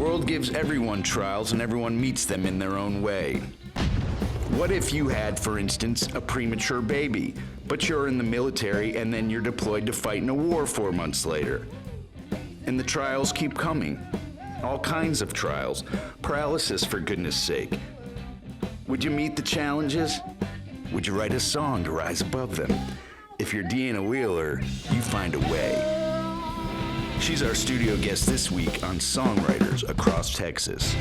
world gives everyone trials and everyone meets them in their own way. What if you had, for instance, a premature baby, but you're in the military and then you're deployed to fight in a war 4 months later? And the trials keep coming. All kinds of trials. Paralysis, for goodness sake. Would you meet the challenges? Would you write a song to rise above them? If you're Deanna Wheeler, you find a way. She's our studio guest this week on Songwriters Across Texas.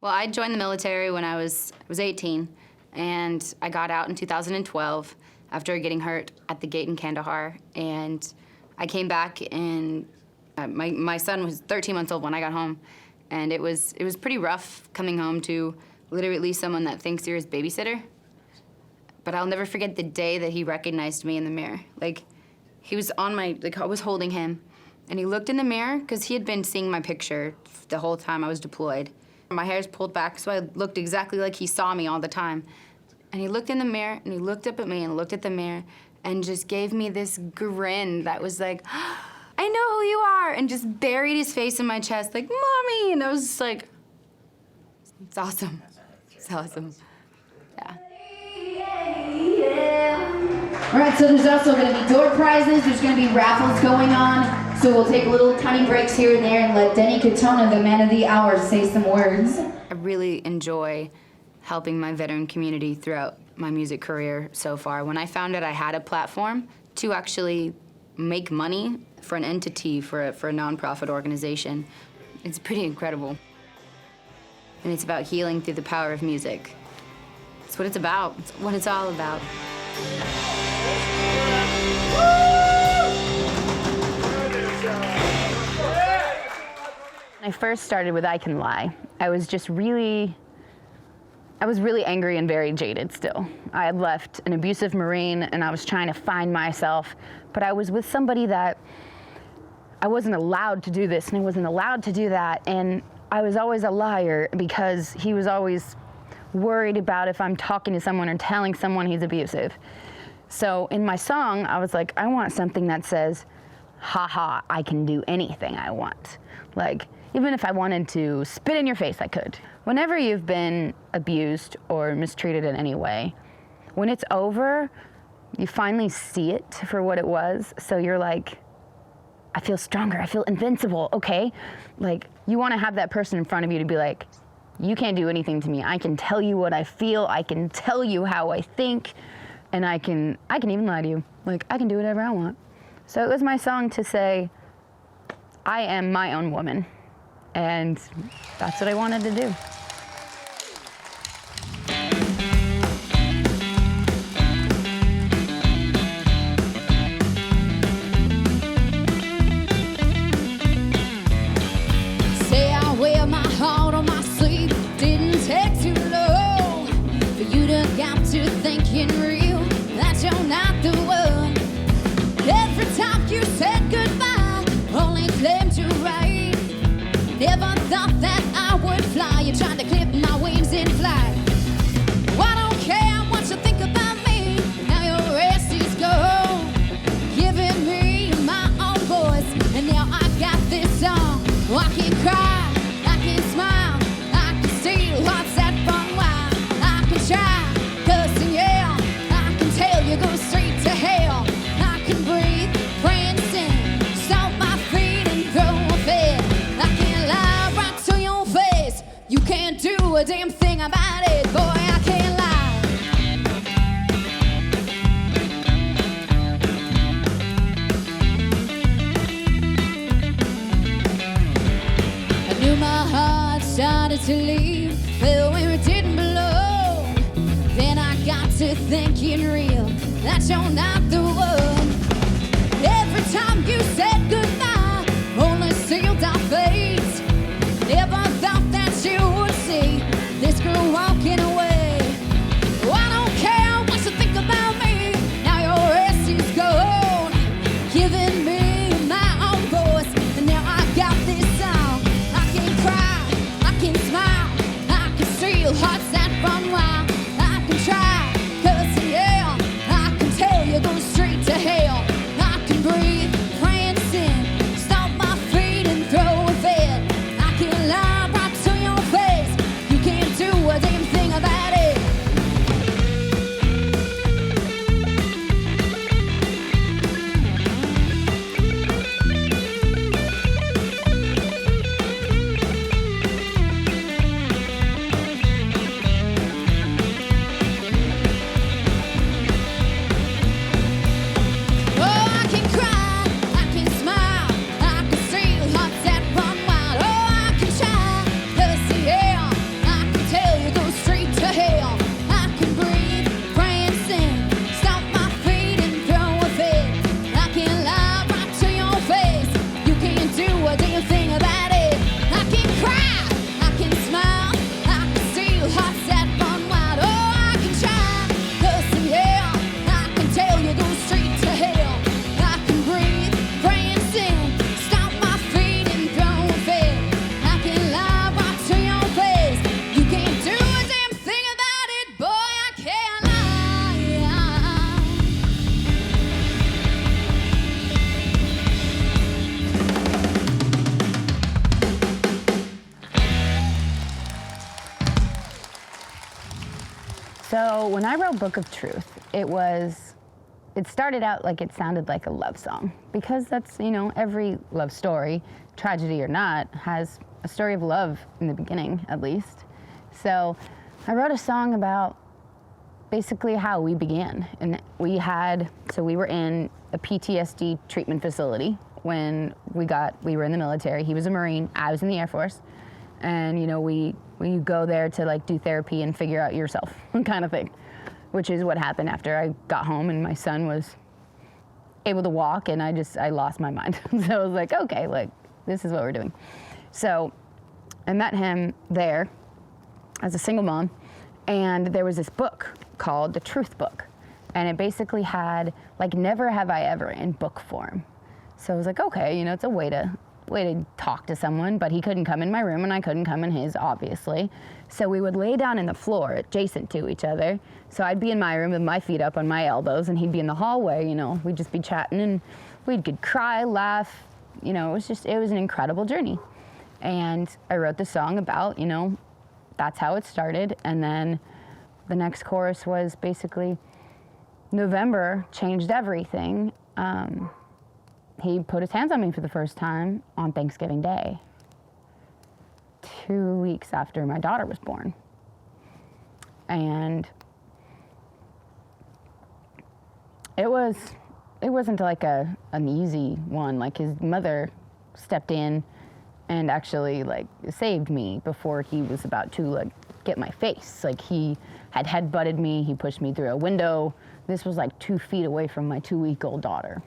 Well, I joined the military when I was 18, and I got out in 2012 after getting hurt at the gate in Kandahar. And I came back, and my son was 13 months old when I got home, and it was pretty rough coming home to literally someone that thinks you're his babysitter. But I'll never forget the day that he recognized me in the mirror. Like, he was on my, like, I was holding him, and he looked in the mirror, because he had been seeing my picture the whole time I was deployed. My hair's pulled back, so I looked exactly like he saw me all the time. And he looked in the mirror, and he looked up at me and looked at the mirror and just gave me this grin that was like, I know who you are, and just buried his face in my chest like, Mommy! And I was just like, it's awesome. It's awesome. Yeah. All right, so there's also going to be door prizes. There's going to be raffles going on. So we'll take little tiny breaks here and there and let Denny Katona, the man of the hour, say some words. I really enjoy helping my veteran community throughout my music career so far. When I found out I had a platform to actually make money for an entity, for a nonprofit organization, it's pretty incredible. And it's about healing through the power of music. It's what it's about. It's what it's all about. When I first started with I Can Lie, I was really angry and very jaded still. I had left an abusive Marine and I was trying to find myself, but I was with somebody that I wasn't allowed to do this and I wasn't allowed to do that, and I was always a liar because he was always worried about if I'm talking to someone or telling someone he's abusive. So in my song, I was like, I want something that says, haha, I can do anything I want. Like, even if I wanted to spit in your face, I could. Whenever you've been abused or mistreated in any way, when it's over, you finally see it for what it was. So you're like, I feel stronger, I feel invincible, okay? Like, you want to have that person in front of you to be like, you can't do anything to me. I can tell you what I feel, I can tell you how I think, and I can even lie to you. Like, I can do whatever I want. So it was my song to say, I am my own woman. And that's what I wanted to do. Say I wear my heart on my sleeve. Didn't take too long for you to got to thinking real that you're not the one. Every time you said goodbye, only claimed to right. Never thought that I would fly. You tried to clip my wings in flight. Well, I don't care what you think about me. Now your rest is gone, giving me my own voice. And now I got this song. I can cry, I can smile, I can steal hearts that run wild. I can try, cuss and yell, I can tell you go straight to hell. I can breathe, pray and sing, stomp my feet and throw a fit. I can lie right to your face. You can't do a damn thing about it, boy, I can't lie. I knew my heart started to leave, fell where it didn't belong. Then I got to thinking real, that you're not the one. Every time you said goodbye, only sealed our fates. Never thought that you would see this girl walking away. Oh, I don't care what you think about me. So when I wrote Book of Truth, it started out like it sounded like a love song, because that's, every love story, tragedy or not, has a story of love in the beginning, at least. So I wrote a song about basically how we began. And we were in a PTSD treatment facility when we were in the military. He was a Marine, I was in the Air Force. And, we go there to like do therapy and figure out yourself kind of thing, which is what happened after I got home and my son was able to walk, and I lost my mind. So I was like, okay, like, this is what we're doing. So I met him there as a single mom, and there was this book called The Truth Book, and it basically had like Never Have I Ever in book form. So I was like, okay, it's a way to talk to someone, but he couldn't come in my room and I couldn't come in his, obviously. So we would lay down in the floor adjacent to each other. So I'd be in my room with my feet up on my elbows and he'd be in the hallway, we'd just be chatting and we could cry, laugh, it was an incredible journey. And I wrote the song about, that's how it started. And then the next chorus was basically, November changed everything. He put his hands on me for the first time on Thanksgiving Day, 2 weeks after my daughter was born. And it wasn't like an easy one. Like, his mother stepped in and actually like saved me before he was about to like get my face. Like, he had headbutted me, he pushed me through a window. This was like 2 feet away from my 2-week-old daughter.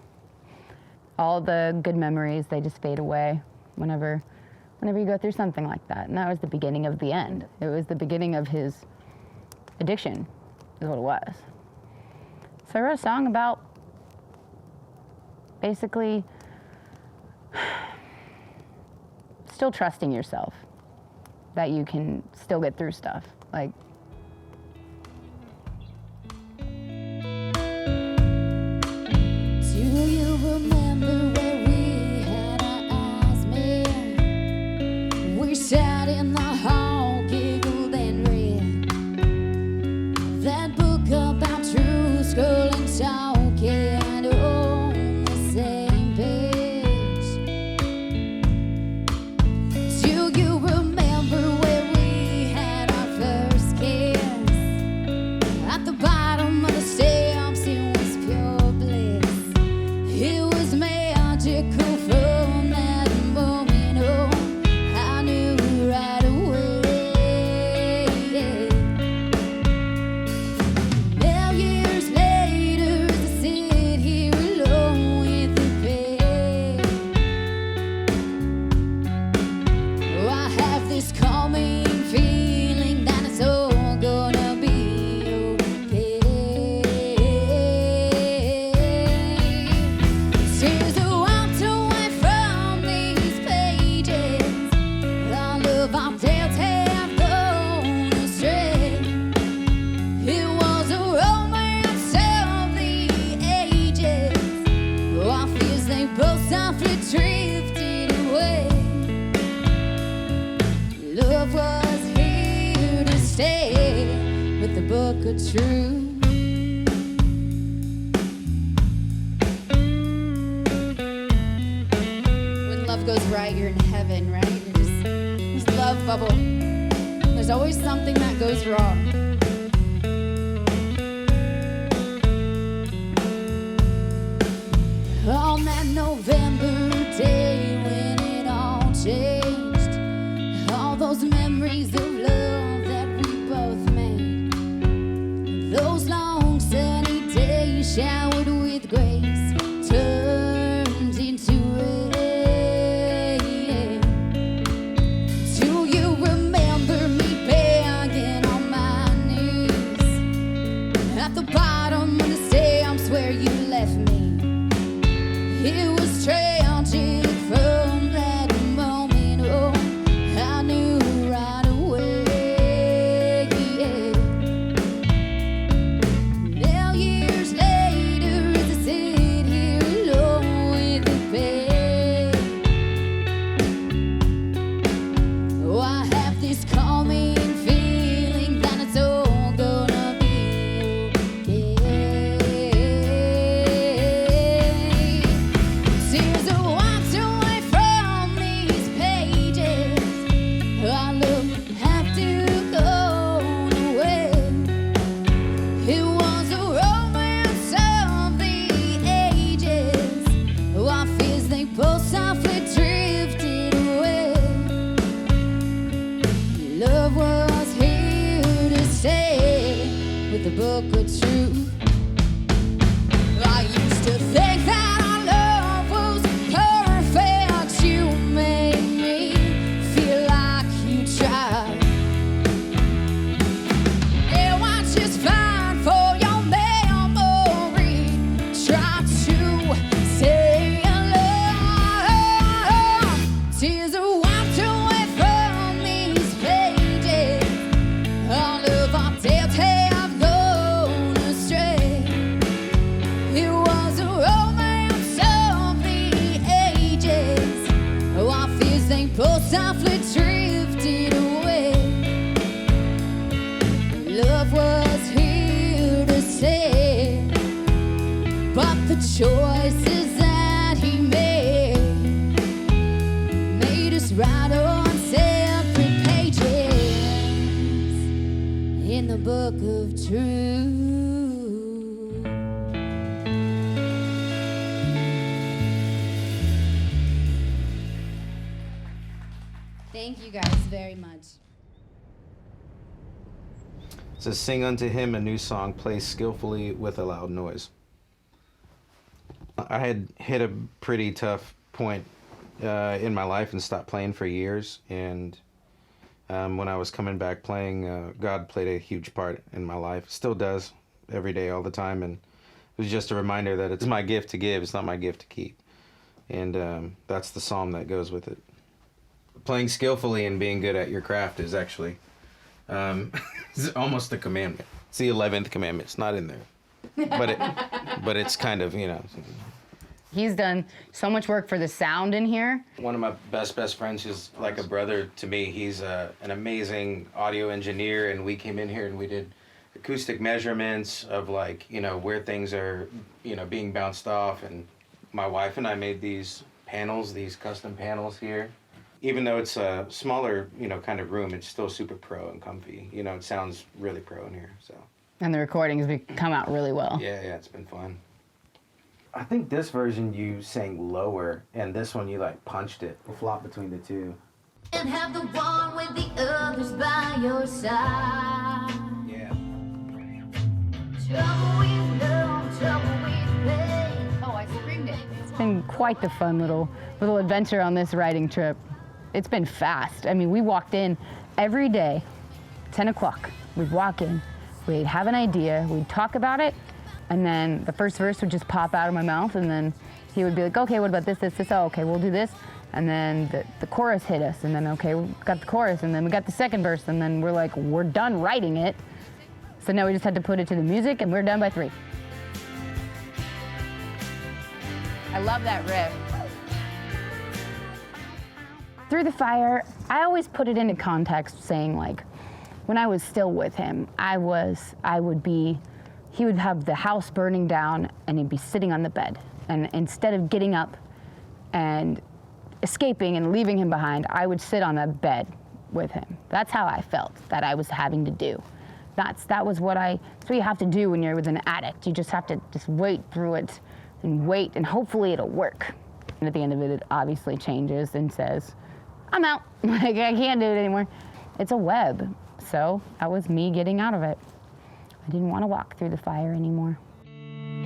All the good memories, they just fade away whenever you go through something like that. And that was the beginning of the end. It was the beginning of his addiction, is what it was. So I wrote a song about basically still trusting yourself, that you can still get through stuff. Like, sat in the hall, giggled and read that book about truth, scrolling, talking on the same page. Do you remember where we had our first kiss? At the bottom of the steps, it was pure bliss. It was magical from that moment on. I knew right away. Now years later, as I sit here alone with the pain, oh, I have this calming feeling that it's all gonna be okay. Since I walked away from these pages, our love, our tales have gone astray. It was a romance of the ages. Our fears, they both softly drifted away. Love was here to stay with the Book of Truth. When love goes right, you're in heaven, right? You're just this love bubble. There's always something that goes wrong. On that November day when it all changed, all those memories of love that we both made, those long sunny days showered with grace turned into rain. Do you remember me begging on my knees at the bottom of the steps where you left me? It was tragic from that moment. Oh, I knew right away. Now years later, as I sit here alone with the pain, oh, I have this calming feeling that it's all gonna be with the book of truth. I used to think that our love was perfect. You made me feel like you tried. It was just fine for your memory. Try to stay alive. Tears are wiped away from these pages. All of our depth have gone astray. It was a romance of the ages. Our fears, they both softly drifted away. Love was here to stay, but the choices that he made us write on separate pages in the book of truth. Thank you guys very much. It says, sing unto him a new song, play skillfully with a loud noise. I had hit a pretty tough point in my life and stopped playing for years. And when I was coming back playing, God played a huge part in my life. Still does, every day, all the time. And it was just a reminder that it's my gift to give, it's not my gift to keep. And that's the psalm that goes with it. Playing skillfully and being good at your craft is actually it's almost a commandment. It's the 11th commandment. It's not in there, but it's kind of, you know. He's done so much work for the sound in here. One of my best friends who's like a brother to me. He's an amazing audio engineer, and we came in here and we did acoustic measurements of, like, you know, where things are, you know, being bounced off. And my wife and I made these panels, these custom panels here. Even though it's a smaller, you know, kind of room, it's still super pro and comfy. You know, it sounds really pro in here, so. And the recordings come out really well. Yeah, it's been fun. I think this version you sang lower, and this one you like punched it. We'll flop between the two. And have the one with the others by your side. Yeah. Trouble with love, trouble with pain. Oh, I screamed it. It's been quite the fun little adventure on this writing trip. It's been fast. I mean, we walked in every day, 10 o'clock. We'd walk in, we'd have an idea, we'd talk about it, and then the first verse would just pop out of my mouth, and then he would be like, okay, what about this? Oh, okay, we'll do this. And then the chorus hit us, and then, okay, we got the chorus, and then we got the second verse, and then we're like, we're done writing it. So now we just had to put it to the music, and we're done by 3. I love that riff. Through the Fire, I always put it into context saying, like, when I was still with him, he would have the house burning down and he'd be sitting on the bed. And instead of getting up and escaping and leaving him behind, I would sit on a bed with him. That's how I felt that I was having to do. That's what you have to do when you're with an addict. You just have to just wait through it and wait, and hopefully it'll work. And at the end of it, it obviously changes and says, I'm out. Like, I can't do it anymore. It's a web. So that was me getting out of it. I didn't want to walk through the fire anymore.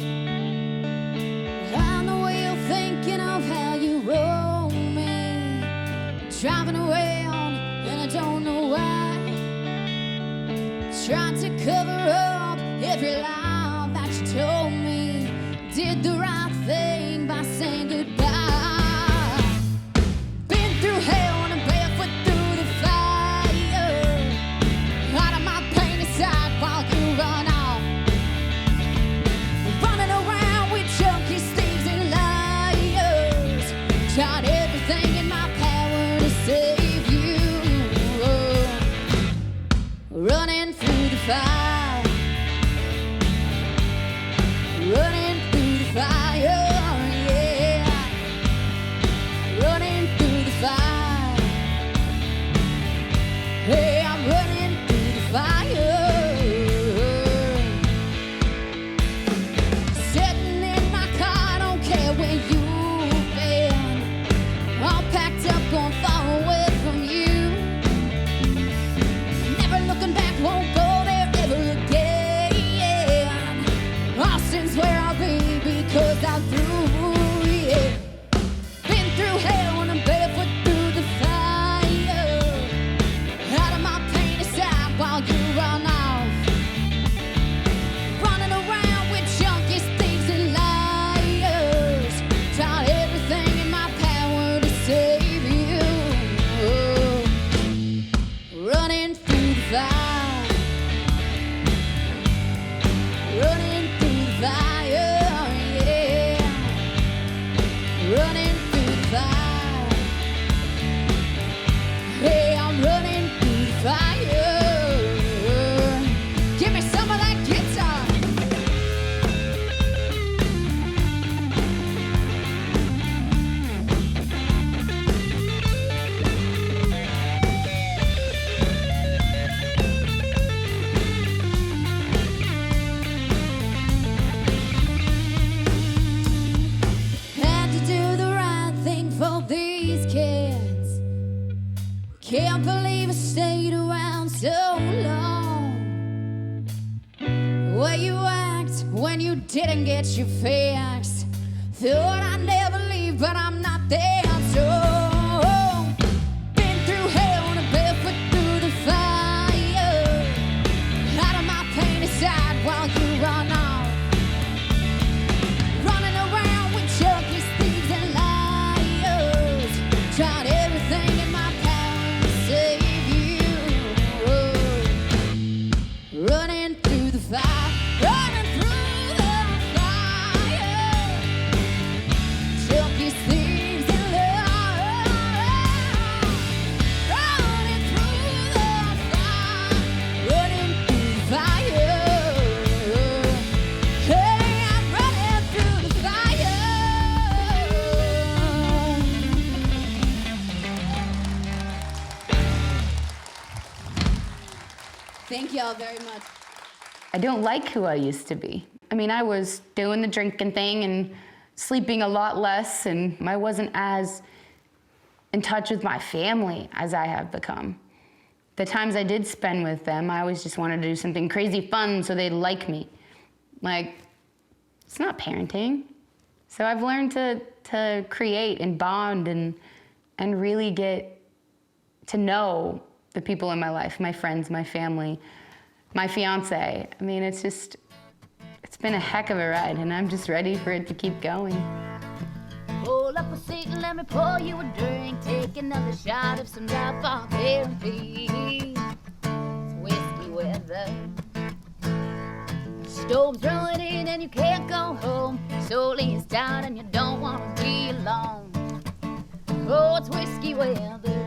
I know you're thinking of how you roll me, driving around and I don't know why. Trying to cover up every lie that you told me. Did the right thing by saying goodbye. Been through hell and I'm barefoot through the fire. Out of my pain inside while you run off. Running around you didn't get your fix. Thought I'd never leave, but I'm not there. So, been through hell and barefoot through the fire. Out of my pain aside while you run off. Running around with junkies, thieves, and liars. Tried everything in my power to save you. Running through the fire. Running through the fire. Junkies, thieves, and liars. Running through the fire. Running through the fire. Hey, I'm running through the fire. Thank y'all very much. I don't like who I used to be. I mean, I was doing the drinking thing and sleeping a lot less, and I wasn't as in touch with my family as I have become. The times I did spend with them, I always just wanted to do something crazy fun so they'd like me. Like, it's not parenting. So I've learned to create and bond and really get to know the people in my life, my friends, my family, my fiance. I mean, it's been a heck of a ride, and I'm just ready for it to keep going. Hold up a seat and let me pour you a drink. Take another shot of some dive therapy. It's whiskey weather. Storm's rolling in and you can't go home. Soul is down and you don't want to be alone. Oh, it's whiskey weather.